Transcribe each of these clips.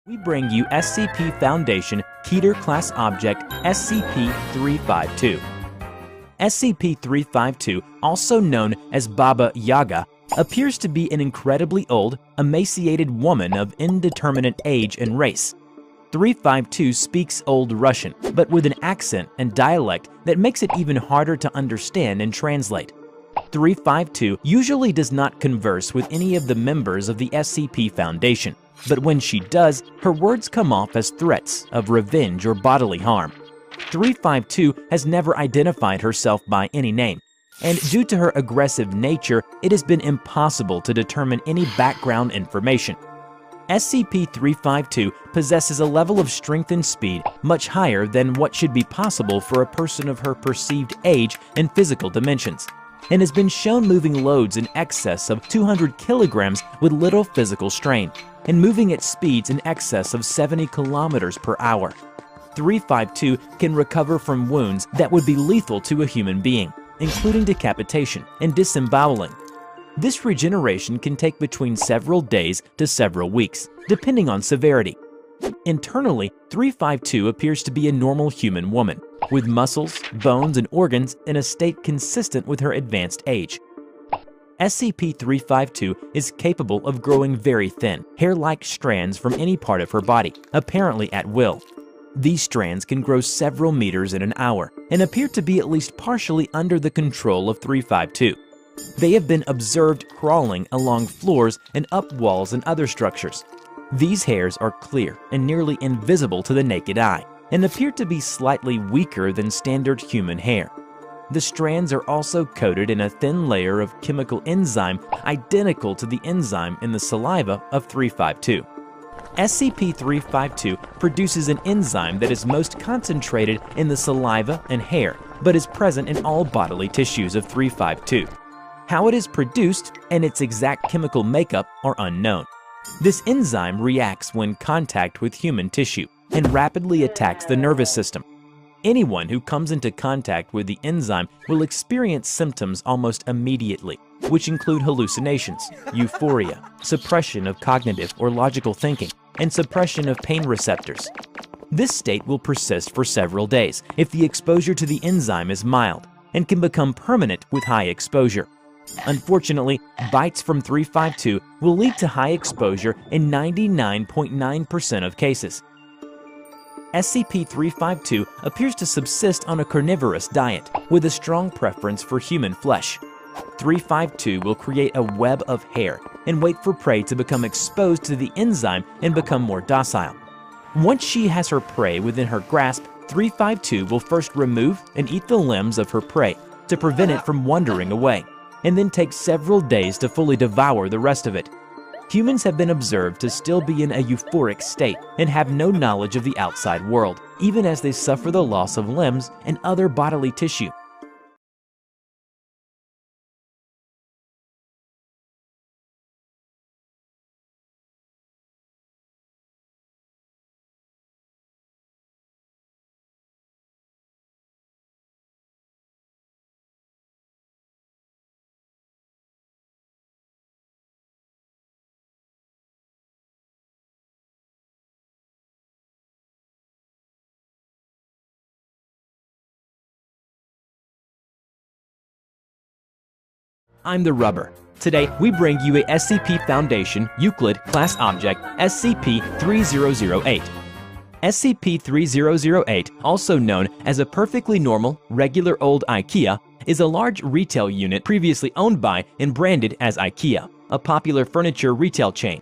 We bring you SCP Foundation Keter Class Object SCP-352. SCP-352, also known as Baba Yaga, appears to be an incredibly old, emaciated woman of indeterminate age and race. 352 speaks Old Russian, but with an accent and dialect that makes it even harder to understand and translate. 352 usually does not converse with any of the members of the SCP Foundation, but when she does, her words come off as threats of revenge or bodily harm. 352 has never identified herself by any name, and due to her aggressive nature, it has been impossible to determine any background information. SCP-352 possesses a level of strength and speed much higher than what should be possible for a person of her perceived age and physical dimensions, and has been shown moving loads in excess of 200 kilograms with little physical strain, and moving at speeds in excess of 70 kilometers per hour. 352 can recover from wounds that would be lethal to a human being, including decapitation and disemboweling. This regeneration can take between several days to several weeks, depending on severity. Internally, 352 appears to be a normal human woman, with muscles, bones, and organs in a state consistent with her advanced age. SCP-352 is capable of growing very thin, hair-like strands from any part of her body, apparently at will. These strands can grow several meters in an hour, and appear to be at least partially under the control of 352. They have been observed crawling along floors and up walls and other structures. These hairs are clear and nearly invisible to the naked eye, and appear to be slightly weaker than standard human hair. The strands are also coated in a thin layer of chemical enzyme identical to the enzyme in the saliva of 352. SCP-352 produces an enzyme that is most concentrated in the saliva and hair, but is present in all bodily tissues of 352. How it is produced and its exact chemical makeup are unknown. This enzyme reacts when contact with human tissue and rapidly attacks the nervous system. Anyone who comes into contact with the enzyme will experience symptoms almost immediately, which include hallucinations, euphoria, suppression of cognitive or logical thinking, and suppression of pain receptors. This state will persist for several days if the exposure to the enzyme is mild, and can become permanent with high exposure. Unfortunately, bites from 352 will lead to high exposure in 99.9% of cases. SCP-352 appears to subsist on a carnivorous diet, with a strong preference for human flesh. 352 will create a web of hair and wait for prey to become exposed to the enzyme and become more docile. Once she has her prey within her grasp, 352 will first remove and eat the limbs of her prey to prevent it from wandering away, and then take several days to fully devour the rest of it. Humans have been observed to still be in a euphoric state and have no knowledge of the outside world, even as they suffer the loss of limbs and other bodily tissue. I'm the Rubber. Today, we bring you a SCP Foundation Euclid Class Object SCP-3008. SCP-3008, also known as a perfectly normal, regular old IKEA, is a large retail unit previously owned by and branded as IKEA, a popular furniture retail chain.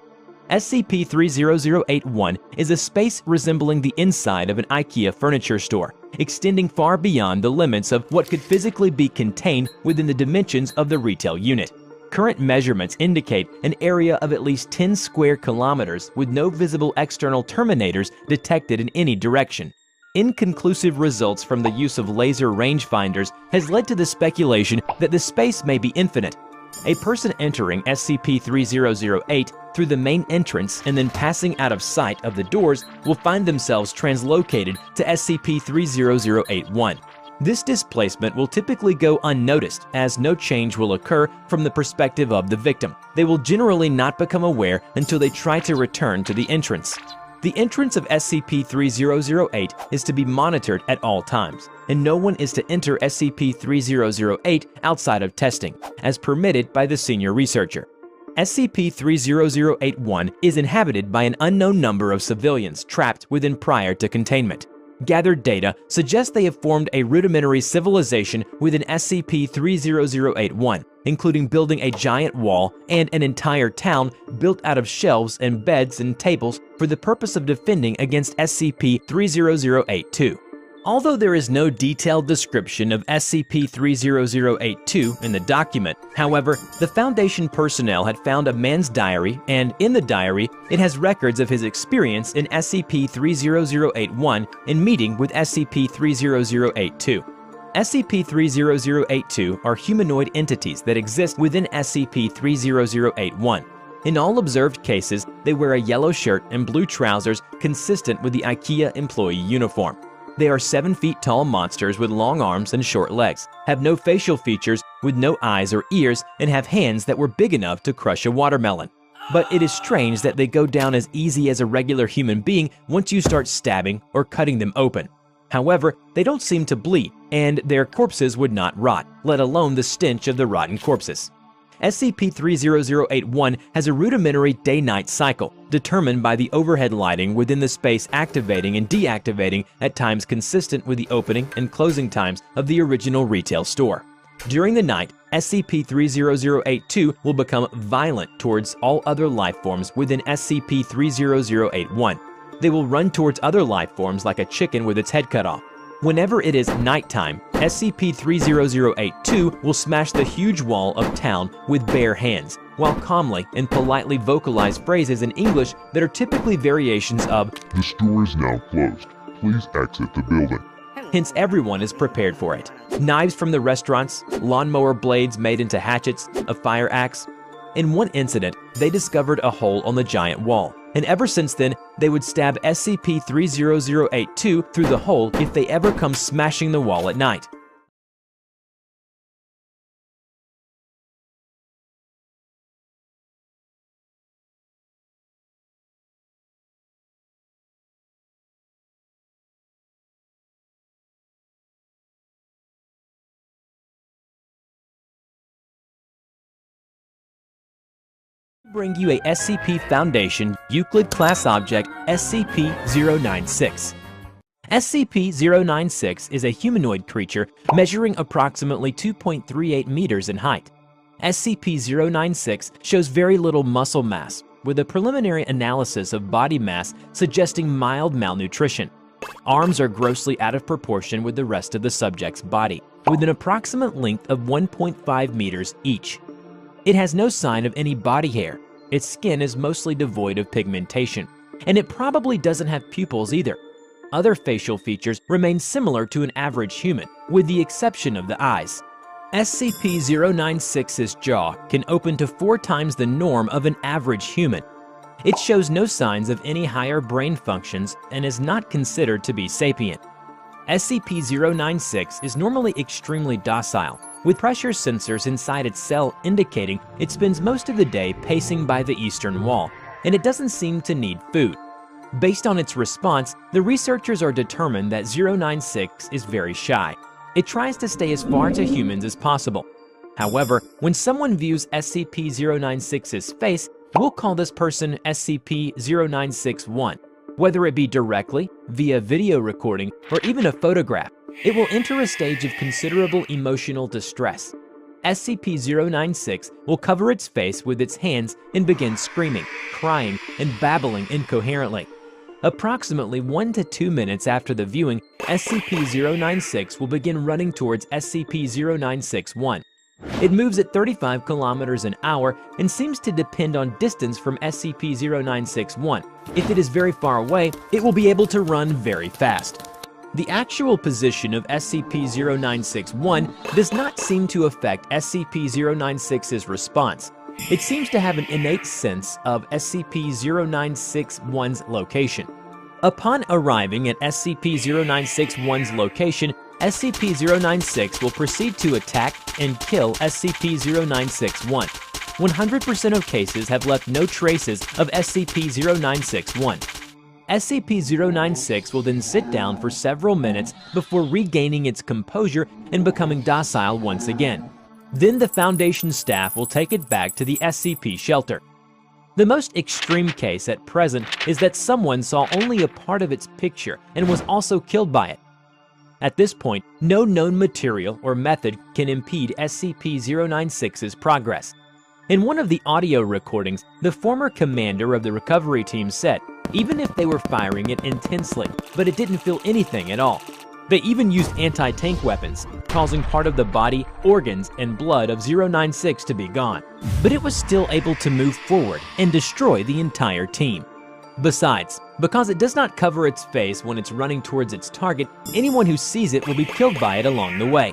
SCP-3008-1 is a space resembling the inside of an IKEA furniture store, extending far beyond the limits of what could physically be contained within the dimensions of the retail unit. Current measurements indicate an area of at least 10 square kilometers with no visible external terminators detected in any direction. Inconclusive results from the use of laser rangefinders has led to the speculation that the space may be infinite. A person entering SCP-3008 through the main entrance and then passing out of sight of the doors will find themselves translocated to SCP-3008-1. This displacement will typically go unnoticed, as no change will occur from the perspective of the victim. They will generally not become aware until they try to return to the entrance. The entrance of SCP-3008 is to be monitored at all times, and no one is to enter SCP-3008 outside of testing, as permitted by the senior researcher. SCP-30081 is inhabited by an unknown number of civilians trapped within prior to containment. Gathered data suggests they have formed a rudimentary civilization within SCP-30081, including building a giant wall and an entire town built out of shelves and beds and tables for the purpose of defending against SCP-30082. Although there is no detailed description of SCP-30082 in the document, however, the Foundation personnel had found a man's diary, and in the diary, it has records of his experience in SCP-30081 in meeting with SCP-30082. SCP-30082 are humanoid entities that exist within SCP-30081. In all observed cases, they wear a yellow shirt and blue trousers consistent with the IKEA employee uniform. They are 7 feet tall monsters with long arms and short legs, have no facial features, with no eyes or ears, and have hands that were big enough to crush a watermelon. But it is strange that they go down as easy as a regular human being once you start stabbing or cutting them open. However, they don't seem to bleed, and their corpses would not rot, let alone the stench of the rotten corpses. SCP-30081 has a rudimentary day-night cycle, determined by the overhead lighting within the space activating and deactivating at times consistent with the opening and closing times of the original retail store. During the night, SCP-30082 will become violent towards all other life forms within SCP-30081. They will run towards other life forms like a chicken with its head cut off. Whenever it is nighttime, SCP-30082 will smash the huge wall of town with bare hands, while calmly and politely vocalize phrases in English that are typically variations of "The store is now closed. Please exit the building." Hence, everyone is prepared for it. Knives from the restaurants, lawnmower blades made into hatchets, a fire axe. In one incident, they discovered a hole on the giant wall, and ever since then, they would stab SCP-30082 through the hole if they ever come smashing the wall at night. Bring you a SCP Foundation Euclid class object SCP-096. SCP-096 is a humanoid creature measuring approximately 2.38 meters in height. SCP-096 shows very little muscle mass, with a preliminary analysis of body mass suggesting mild malnutrition. Arms are grossly out of proportion with the rest of the subject's body, with an approximate length of 1.5 meters each. It has no sign of any body hair, its skin is mostly devoid of pigmentation, and it probably doesn't have pupils either. Other facial features remain similar to an average human, with the exception of the eyes. SCP-096's jaw can open to 4 times the norm of an average human. It shows no signs of any higher brain functions and is not considered to be sapient. SCP-096 is normally extremely docile, with pressure sensors inside its cell indicating it spends most of the day pacing by the eastern wall, and it doesn't seem to need food. Based on its response, the researchers are determined that 096 is very shy. It tries to stay as far to humans as possible. However, when someone views SCP-096's face, we'll call this person SCP-0961. Whether it be directly, via video recording, or even a photograph, it will enter a stage of considerable emotional distress. SCP-096 will cover its face with its hands and begin screaming, crying, and babbling incoherently. Approximately 1 to 2 minutes after the viewing, SCP-096 will begin running towards SCP-0961. It moves at 35 kilometers an hour and seems to depend on distance from SCP-0961. If it is very far away, it will be able to run very fast. The actual position of SCP-0961 does not seem to affect SCP-096's response. It seems to have an innate sense of SCP-0961's location. Upon arriving at SCP-0961's location, SCP-096 will proceed to attack and kill SCP-0961. 100% of cases have left no traces of SCP-0961. SCP-096 will then sit down for several minutes before regaining its composure and becoming docile once again. Then the Foundation staff will take it back to the SCP shelter. The most extreme case at present is that someone saw only a part of its picture and was also killed by it. At this point, no known material or method can impede SCP-096's progress. In one of the audio recordings, the former commander of the recovery team said, even if they were firing it intensely, but it didn't feel anything at all. They even used anti-tank weapons, causing part of the body, organs, and blood of 096 to be gone. But it was still able to move forward and destroy the entire team. Besides, because it does not cover its face when it's running towards its target, anyone who sees it will be killed by it along the way.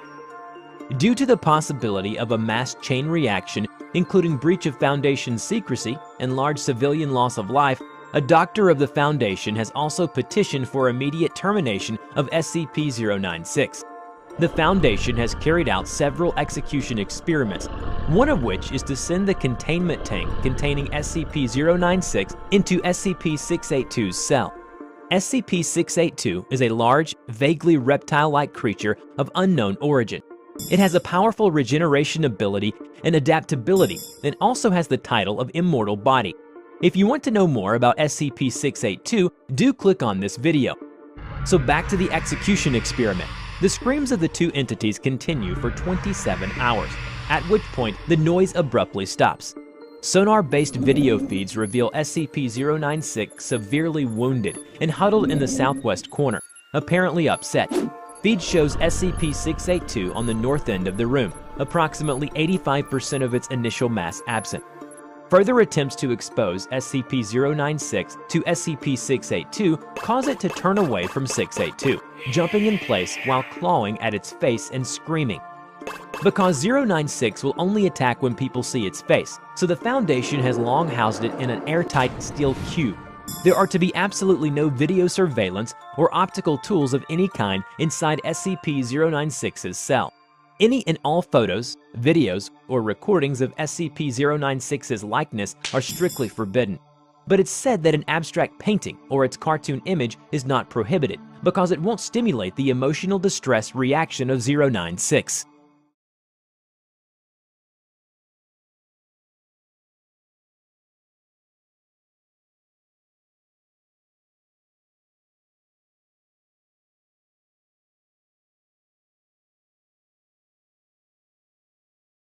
Due to the possibility of a mass chain reaction, including breach of Foundation secrecy and large civilian loss of life, a doctor of the Foundation has also petitioned for immediate termination of SCP-096. The Foundation has carried out several execution experiments, one of which is to send the containment tank containing SCP-096 into SCP-682's cell. SCP-682 is a large, vaguely reptile-like creature of unknown origin. It has a powerful regeneration ability and adaptability, and also has the title of Immortal Body. If you want to know more about SCP-682, do click on this video. So back to the execution experiment. The screams of the two entities continue for 27 hours, at which point the noise abruptly stops. Sonar-based video feeds reveal SCP-096 severely wounded and huddled in the southwest corner, apparently upset. Feed shows SCP-682 on the north end of the room, approximately 85% of its initial mass absent. Further attempts to expose SCP-096 to SCP-682 cause it to turn away from 682, jumping in place while clawing at its face and screaming. Because 096 will only attack when people see its face, so the Foundation has long housed it in an airtight steel cube. There are to be absolutely no video surveillance or optical tools of any kind inside SCP-096's cell. Any and all photos, videos, or recordings of SCP-096's likeness are strictly forbidden. But it's said that an abstract painting or its cartoon image is not prohibited because it won't stimulate the emotional distress reaction of 096.